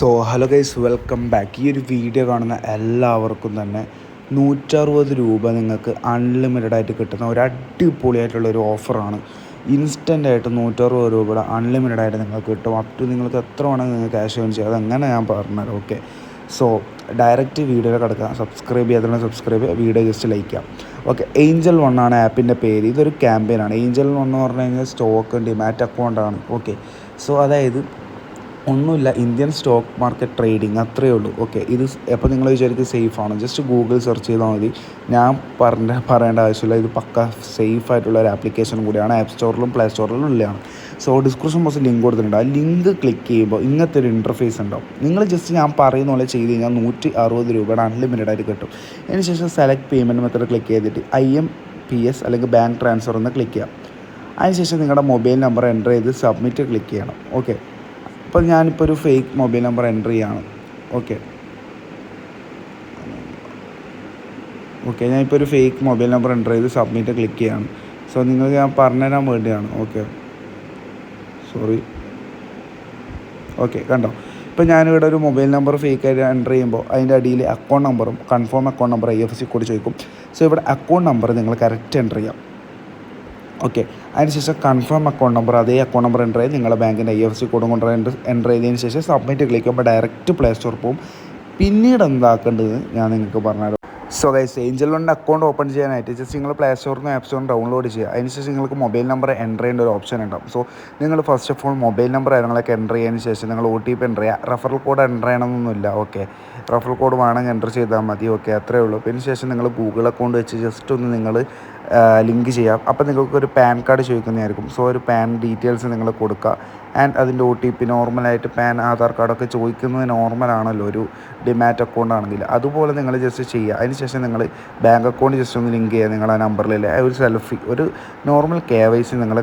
Hello guys, welcome back. ഈ ഒരു video കാണുന്ന എല്ലാവർക്കും തന്നെ 160 രൂപ നിങ്ങൾക്ക് അൺലിമിറ്റഡ് ആയിട്ട് കിട്ടുന്ന ഒരു അടിപൊളിയായിട്ടുള്ള ഒരു ഓഫറാണ്. ഇൻസ്റ്റൻ്റായിട്ട് 160 രൂപയുടെ അൺലിമിറ്റഡ് ആയിട്ട് നിങ്ങൾക്ക് കിട്ടും. അപ് ടു നിങ്ങൾക്ക് എത്ര വേണമെങ്കിൽ നിങ്ങൾക്ക് ക്യാഷ് ഓൺ ചെയ്യാം. അതെങ്ങനെ ഞാൻ പറഞ്ഞുതരാം. ഓക്കെ, സോ ഡയറക്റ്റ് വീഡിയോയിൽ കിടക്കുക. സബ്സ്ക്രൈബ് ചെയ്യാതെ സബ്സ്ക്രൈബ് ചെയ്യുക, വീഡിയോ ജസ്റ്റ് ലൈക്ക് ചെയ്യാം. ഓക്കെ, ഏഞ്ചൽ വൺ ആണ് ആപ്പിൻ്റെ പേര്. ഇതൊരു ക്യാമ്പയിനാണ്. ഏഞ്ചൽ വൺ എന്ന് പറഞ്ഞു കഴിഞ്ഞാൽ സ്റ്റോക്ക് ഡിമാറ്റ് അക്കൗണ്ടാണ്. ഓക്കെ, സോ അതായത് ഒന്നുമില്ല, ഇന്ത്യൻ സ്റ്റോക്ക് മാർക്കറ്റ് ട്രേഡിങ് അത്രയേ ഉള്ളൂ. ഓക്കെ, ഇത് അപ്പോൾ നിങ്ങൾ വിചാരിക്കും സേഫാണ്, ജസ്റ്റ് ഗൂഗിൾ സെർച്ച് ചെയ്താൽ മതി. ഞാൻ പറയേണ്ട ആവശ്യമില്ല, ഇത് പക്ക സേഫ് ആയിട്ടുള്ള ഒരു ആപ്ലിക്കേഷൻ കൂടിയാണ്. ആപ്പ് സ്റ്റോറിലും പ്ലേ സ്റ്റോറിലും ഉള്ളതാണ്. സോ ഡിസ്ക്രിപ്ഷൻ ബോക്സിൽ ലിങ്ക് കൊടുത്തിട്ടുണ്ട്. ആ ലിങ്ക് ക്ലിക്ക് ചെയ്യുമ്പോൾ ഇങ്ങനത്തെ ഒരു ഇൻ്റർഫേസ് ഉണ്ടാവും. നിങ്ങൾ ജസ്റ്റ് ഞാൻ പറയുന്ന പോലെ ചെയ്ത് കഴിഞ്ഞാൽ 160 രൂപയുടെ അൺലിമിറ്റഡ് ആയിട്ട് കിട്ടും. അതിനുശേഷം സെലക്ട് പേയ്മെൻറ്റ് മെത്തേഡ് ക്ലിക്ക് ചെയ്തിട്ട് IMPS അല്ലെങ്കിൽ ബാങ്ക് ട്രാൻസ്ഫർ എന്ന് ക്ലിക്ക് ചെയ്യാം. അതിനുശേഷം നിങ്ങളുടെ മൊബൈൽ നമ്പർ എൻ്റർ ചെയ്ത് സബ്മിറ്റ് ക്ലിക്ക് ചെയ്യണം. ഓക്കെ, അപ്പോൾ ഞാനിപ്പോൾ ഒരു ഫേക്ക് മൊബൈൽ നമ്പർ എൻ്റർ ചെയ്യാണ്. ഓക്കെ, ഞാനിപ്പോൾ ഒരു ഫേക്ക് മൊബൈൽ നമ്പർ എൻ്റർ ചെയ്ത് സബ്മിറ്റ് ക്ലിക്ക് ചെയ്യാണ്. സോ നിങ്ങൾക്ക് ഞാൻ പറഞ്ഞുതരാൻ വേണ്ടിയാണ്. ഓക്കെ, കണ്ടോ, ഇപ്പോൾ ഞാനിവിടെ ഒരു മൊബൈൽ നമ്പർ ഫേക്കായിട്ട് എൻ്റർ ചെയ്യുമ്പോൾ അതിൻ്റെ അടിയിൽ അക്കൗണ്ട് നമ്പറും confirm account number IFSC code ചോദിക്കും. സോ ഇവിടെ അക്കൗണ്ട് നമ്പർ നിങ്ങൾ കറക്റ്റ് എൻ്റർ ചെയ്യാം. ഓക്കെ, അതിനുശേഷം കൺഫേം അക്കൗണ്ട് നമ്പർ, അതേ അക്കൗണ്ട് നമ്പർ എൻ്റർ ചെയ്ത് നിങ്ങളുടെ ബാങ്കിൻ്റെ IFSC കോഡും കൊണ്ട് എൻ്റർ ചെയ്തതിന് ശേഷം സബ്മിറ്റ് ക്ലിക്ക് ചെയ്യുമ്പോൾ ഡയറക്റ്റ് പ്ലേ സ്റ്റോർ പോകും. പിന്നീട് എന്താക്കേണ്ടത് ഞാൻ നിങ്ങൾക്ക് പറഞ്ഞുതരാം. സോ ഗൈസ്, ഏഞ്ചൽ വണ്ണിൻ്റെ അക്കൗണ്ട് ഓപ്പൺ ചെയ്യാനായിട്ട് ജസ്റ്റ് നിങ്ങൾ പ്ലേ സ്റ്റോറിൽ നിന്ന് ആപ്പ് സ്റ്റോറിൽ ഡൗൺലോഡ് ചെയ്യുക. അതിനുശേഷം നിങ്ങൾക്ക് മൊബൈൽ നമ്പർ എൻ്റർ ചെയ്യേണ്ട ഒരു ഓപ്ഷൻ ഉണ്ടാവും. സോ നിങ്ങൾ first of all mobile number കാര്യങ്ങളൊക്കെ എൻ്റർ ചെയ്തതിന് ശേഷം നിങ്ങൾ OTP എൻ്റർ ചെയ്യുക. റെഫറൽ കോഡ് എൻ്റർ ചെയ്യണമെന്നൊന്നുമില്ല. ഓക്കെ, റെഫറൽ കോഡ് വേണമെങ്കിൽ എൻ്റർ ചെയ്താൽ മതി. ഓക്കെ, അത്രയേ ഉള്ളൂ. പിന്നെ ശേഷം നിങ്ങൾ ഗൂഗിൾ അക്കൗണ്ട് വെച്ച് ജസ്റ്റ് ഒന്ന് നിങ്ങൾ ലിങ്ക് ചെയ്യാം. അപ്പോൾ നിങ്ങൾക്കൊരു പാൻ കാർഡ് ചോദിക്കുന്നതായിരിക്കും. സോ ഒരു പാൻ ഡീറ്റെയിൽസ് നിങ്ങൾ കൊടുക്കുക. ആൻഡ് അതിൻ്റെ OTP നോർമലായിട്ട് ആധാർ കാർഡൊക്കെ ചോദിക്കുന്നത് നോർമലാണല്ലോ ഒരു ഡിമാറ്റ് അക്കൗണ്ട് ആണെങ്കിൽ. അതുപോലെ നിങ്ങൾ ജസ്റ്റ് ചെയ്യുക. അതിനുശേഷം നിങ്ങൾ ബാങ്ക് അക്കൗണ്ട് ജസ്റ്റ് ഒന്ന് ലിങ്ക് ചെയ്യുക. നിങ്ങൾ ആ നമ്പറിൽ ഒരു സെൽഫി, ഒരു നോർമൽ KYC നിങ്ങൾ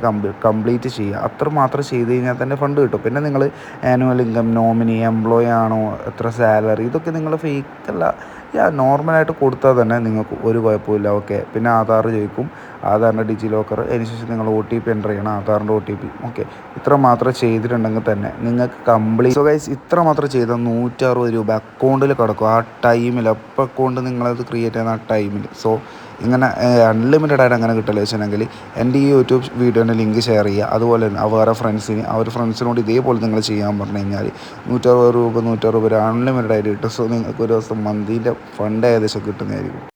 കംപ്ലീറ്റ് ചെയ്യുക. അത്ര മാത്രം ചെയ്ത് കഴിഞ്ഞാൽ തന്നെ ഫണ്ട് കിട്ടും. പിന്നെ നിങ്ങൾ ആനുവൽ ഇൻകം, നോമിനി, എംപ്ലോയി ആണോ, എത്ര സാലറി, ഇതൊക്കെ നിങ്ങൾ ഫേക്കല്ല, നോർമലായിട്ട് കൊടുത്താൽ തന്നെ നിങ്ങൾക്ക് ഒരു കുഴപ്പമില്ല. ഓക്കെ, പിന്നെ ആധാർ ചോദിക്കും, ആധാറിൻ്റെ ഡിജി ലോക്കർ, അതിനുശേഷം നിങ്ങൾ OTP എൻ്റർ ചെയ്യണം, ആധാറിൻ്റെ OTP. ഓക്കെ, ഇത്ര മാത്രം ചെയ്തിട്ടുണ്ടെങ്കിൽ തന്നെ നിങ്ങൾക്ക് കംപ്ലീറ്റ്. സോ ഗൈസ്, ഇത്ര മാത്രം ചെയ്താൽ 160 രൂപ അക്കൗണ്ടിൽ കിടക്കും. ആ ടൈമിൽ അപ്പോൾ അക്കൗണ്ട് നിങ്ങളത് ക്രിയേറ്റ് ചെയ്യുന്ന ആ ടൈമിൽ. സോ ഇങ്ങനെ അൺലിമിറ്റഡ് ആയിട്ട് അങ്ങനെ കിട്ടില്ല വെച്ചിട്ടുണ്ടെങ്കിൽ എൻ്റെ ഈ യൂട്യൂബ് വീഡിയോൻ്റെ ലിങ്ക് ഷെയർ ചെയ്യുക. അതുപോലെ തന്നെ വേറെ ഫ്രണ്ട്സിനോട് ഇതേപോലെ നിങ്ങൾ ചെയ്യാൻ പറഞ്ഞു കഴിഞ്ഞാൽ 160 രൂപ അൺലിമിറ്റഡ് ആയിട്ട് കിട്ടും. സോ നിങ്ങൾക്ക് ഒരു ദിവസം മന്തിൻ്റെ ഫണ്ട് ഏകദേശം കിട്ടുന്നതായിരിക്കും.